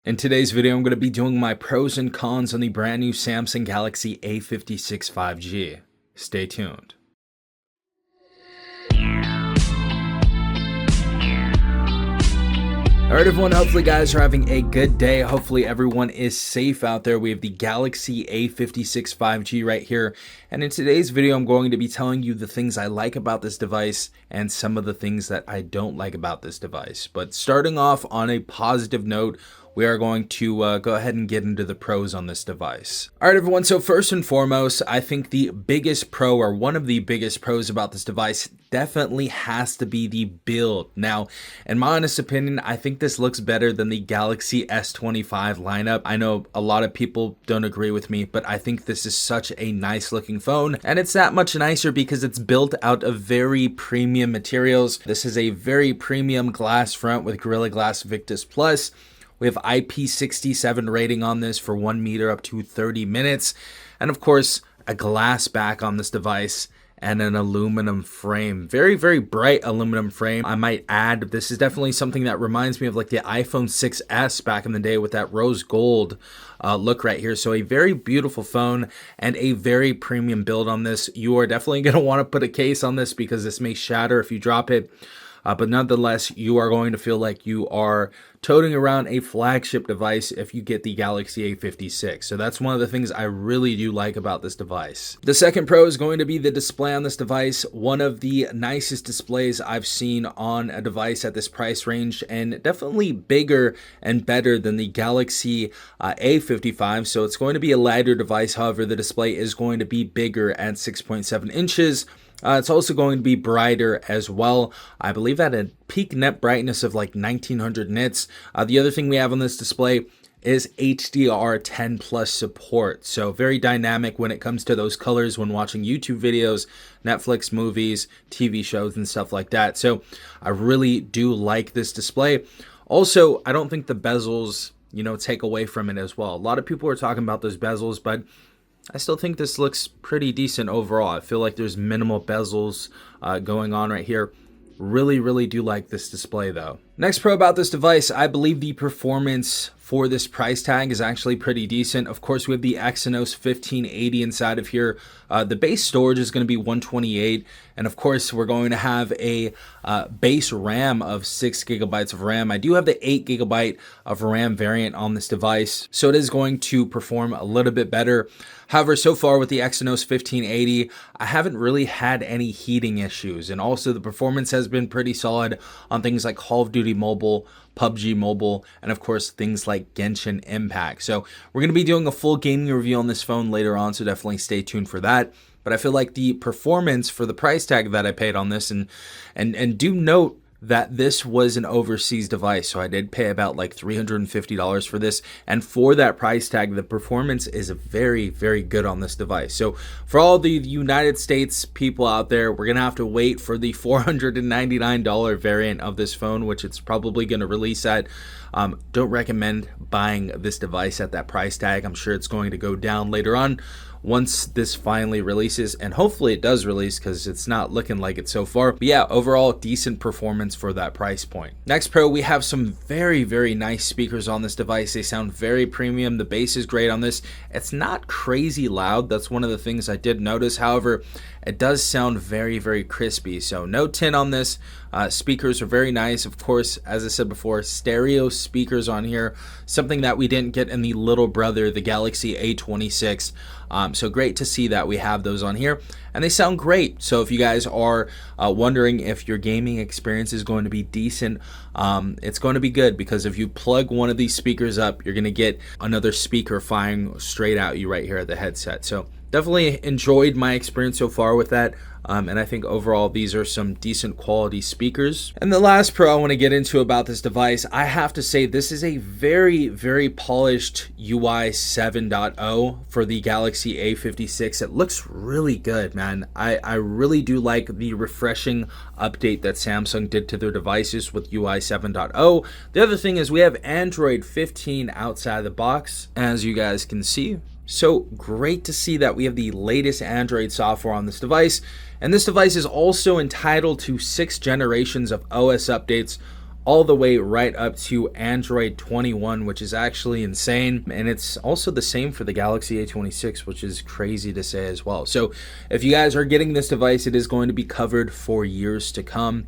In today's video, I'm going to be doing my pros and cons on the brand new Samsung Galaxy A56 5G. Stay tuned. Alright everyone, hopefully guys are having a good day. Hopefully everyone is safe out there. We have the Galaxy A56 5G right here. And in today's video, I'm going to be telling you the things I like about this device and some of the things that I don't like about this device. But starting off on a positive note, we are going to go ahead and get into the pros on this device. All right, everyone. So first and foremost, I think the biggest pro, or one of the biggest pros about this device, definitely has to be the build. Now, in my honest opinion, I think this looks better than the Galaxy S25 lineup. I know a lot of people don't agree with me, but I think this is such a nice looking phone, and it's that much nicer because it's built out of very premium materials. This is a very premium glass front with Gorilla Glass Victus Plus. We have IP67 rating on this for 1 meter up to 30 minutes. And of course, a glass back on this device and an aluminum frame. Very, very bright aluminum frame. I might add, this is definitely something that reminds me of like the iPhone 6S back in the day with that rose gold look right here. So a very beautiful phone and a very premium build on this. You are definitely going to want to put a case on this because this may shatter if you drop it. But nonetheless, you are going to feel like you are toting around a flagship device if you get the Galaxy A56. So that's one of the things I really do like about this device. The second pro is going to be the display on this device. One of the nicest displays I've seen on a device at this price range, and definitely bigger and better than the Galaxy A55. So it's going to be a lighter device. However, the display is going to be bigger at 6.7 inches. It's also going to be brighter as well. I believe at a peak net brightness of like 1900 nits. The other thing we have on this display is HDR10 plus support. So very dynamic when it comes to those colors when watching YouTube videos, Netflix movies, TV shows, and stuff like that. So I really do like this display. Also, I don't think the bezels, take away from it as well. A lot of people are talking about those bezels, but I still think this looks pretty decent overall. I feel like there's minimal bezels going on right here. Really do like this display though. Next pro about this device, I believe the performance for this price tag is actually pretty decent. Of course, we have the Exynos 1580 inside of here. The base storage is going to be 128. And of course, we're going to have a base RAM of 6 gigabytes of RAM. I do have the 8 gigabyte of RAM variant on this device, so it is going to perform a little bit better. However, so far with the Exynos 1580, I haven't really had any heating issues. And also the performance has been pretty solid on things like Call of Duty Mobile, PUBG Mobile, and of course things like Genshin Impact. So we're going to be doing a full gaming review on this phone later on, so definitely stay tuned for that. But I feel like the performance for the price tag that I paid on this, and do note that this was an overseas device, so I did pay about like $350 for this, and for that price tag, the performance is very good on this device. So for all the United States people out there, we're gonna have to wait for the $499 variant of this phone, which it's probably gonna release at. Don't recommend buying this device at that price tag. I'm sure it's going to go down later on once this finally releases, and hopefully it does release because it's not looking like it so far. But yeah, overall decent performance for that price point. Next pro, we have some very nice speakers on this device. They sound very premium. The bass is great on this. It's not crazy loud. That's one of the things I did notice. However, it does sound very crispy. So no tin on this. Speakers are very nice. Of course, as I said before, stereo speakers on here, something that we didn't get in the little brother, the Galaxy A26. So great to see that we have those on here, and they sound great. So if you guys are wondering if your gaming experience is going to be decent, it's going to be good, because if you plug one of these speakers up, you're going to get another speaker firing straight at you right here at the headset. So definitely enjoyed my experience so far with that. And I think overall these are some decent quality speakers. And the last pro I want to get into about this device, I have to say this is a very polished UI 7.0 for the Galaxy A56. It looks really good, man. I really do like the refreshing update that Samsung did to their devices with UI 7.0. The other thing is we have Android 15 outside the box, as you guys can see. So great to see that we have the latest Android software on this device. And this device is also entitled to 6 generations of OS updates all the way right up to Android 21, which is actually insane. And it's also the same for the Galaxy A26, which is crazy to say as well. So if you guys are getting this device, it is going to be covered for years to come.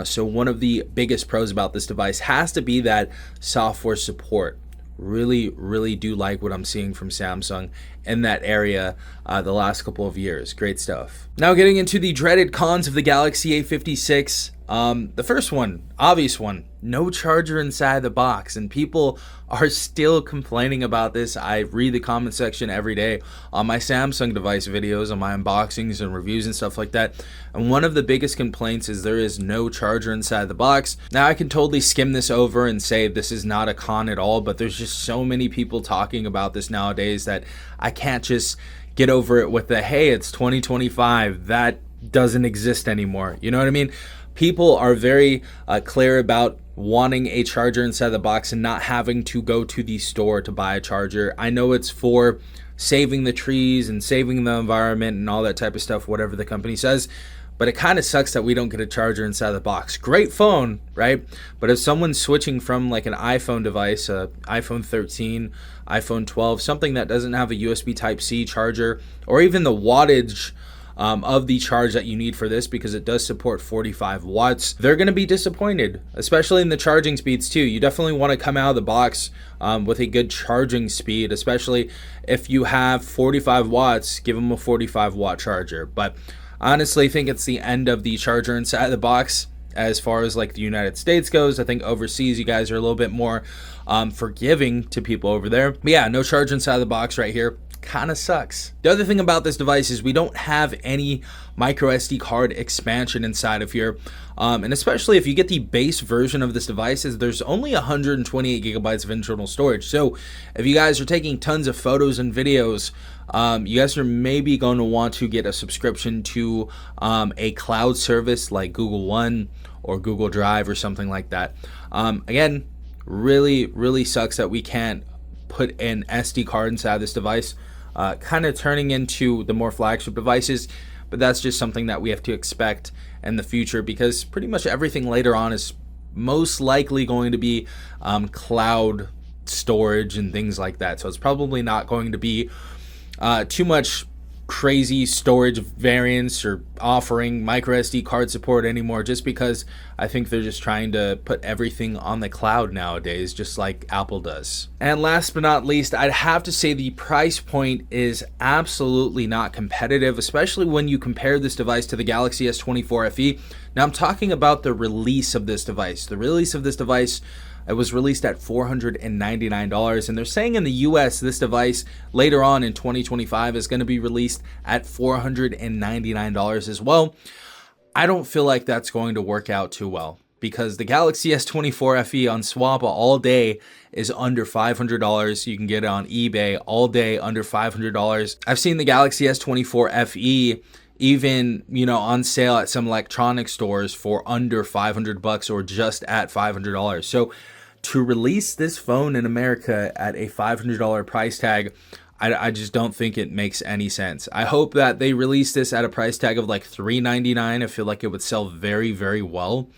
So one of the biggest pros about this device has to be that software support. Really do like what I'm seeing from Samsung in that area the last couple of years. Great stuff. Now getting into the dreaded cons of the Galaxy A56. The first one, obvious one, no charger inside the box, and people are still complaining about this. I read the comment section every day on my Samsung device videos, on my unboxings and reviews and stuff like that, and one of the biggest complaints is there is no charger inside the box. Now I can totally skim this over and say this is not a con at all, but there's just so many people talking about this nowadays that I can't just get over it with the, hey, it's 2025, that doesn't exist anymore. You know what I mean? People are very clear about wanting a charger inside the box and not having to go to the store to buy a charger. I know it's for saving the trees and saving the environment and all that type of stuff, whatever the company says, but it kind of sucks that we don't get a charger inside the box. Great phone, right? But if someone's switching from like an iPhone device, iPhone 13, iPhone 12, something that doesn't have a USB Type-C charger, or even the wattage of the charge that you need for this, because it does support 45 watts, they're going to be disappointed, especially in the charging speeds too. You definitely want to come out of the box with a good charging speed, especially if you have 45 watts, give them a 45 watt charger. But I honestly think it's the end of the charger inside the box as far as like the United States goes. I think overseas you guys are a little bit more forgiving to people over there. But yeah, no charger inside the box right here. Kind of sucks. The other thing about this device is we don't have any micro SD card expansion inside of here, and especially if you get the base version of this device, there's only 128 gigabytes of internal storage. So if you guys are taking tons of photos and videos, you guys are maybe going to want to get a subscription to a cloud service like Google One or Google Drive or something like that. Again, really sucks that we can't put an SD card inside this device. Kind of turning into the more flagship devices, but that's just something that we have to expect in the future, because pretty much everything later on is most likely going to be cloud storage and things like that. So it's probably not going to be too much crazy storage variants or offering micro SD card support anymore, just because I think they're just trying to put everything on the cloud nowadays, just like Apple does. And last but not least, I'd have to say the price point is absolutely not competitive, especially when you compare this device to the Galaxy S24 FE. Now I'm talking about the release of this device. The release of this device, it was released at $499, and they're saying in the US this device later on in 2025 is going to be released at $499 as well. I don't feel like that's going to work out too well, because the Galaxy S24 FE on Swappa all day is under $500. You can get it on eBay all day under $500. I've seen the Galaxy S24 FE even, you know, on sale at some electronic stores for under $500 or just at $500. So to release this phone in America at a $500 price tag, I just don't think it makes any sense. I hope that they release this at a price tag of like $399. I feel like it would sell very well.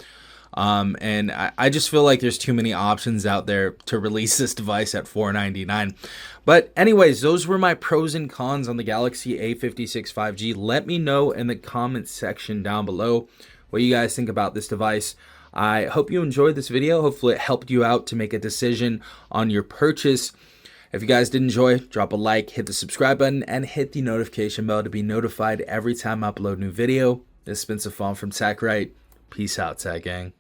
And I just feel like there's too many options out there to release this device at $499. But anyways, those were my pros and cons on the Galaxy A56 5G. Let me know in the comments section down below what you guys think about this device. I hope you enjoyed this video. Hopefully it helped you out to make a decision on your purchase. If you guys did enjoy, drop a like, hit the subscribe button, and hit the notification bell to be notified every time I upload a new video. This has been Safon from TechRight. Peace out, Tech Gang.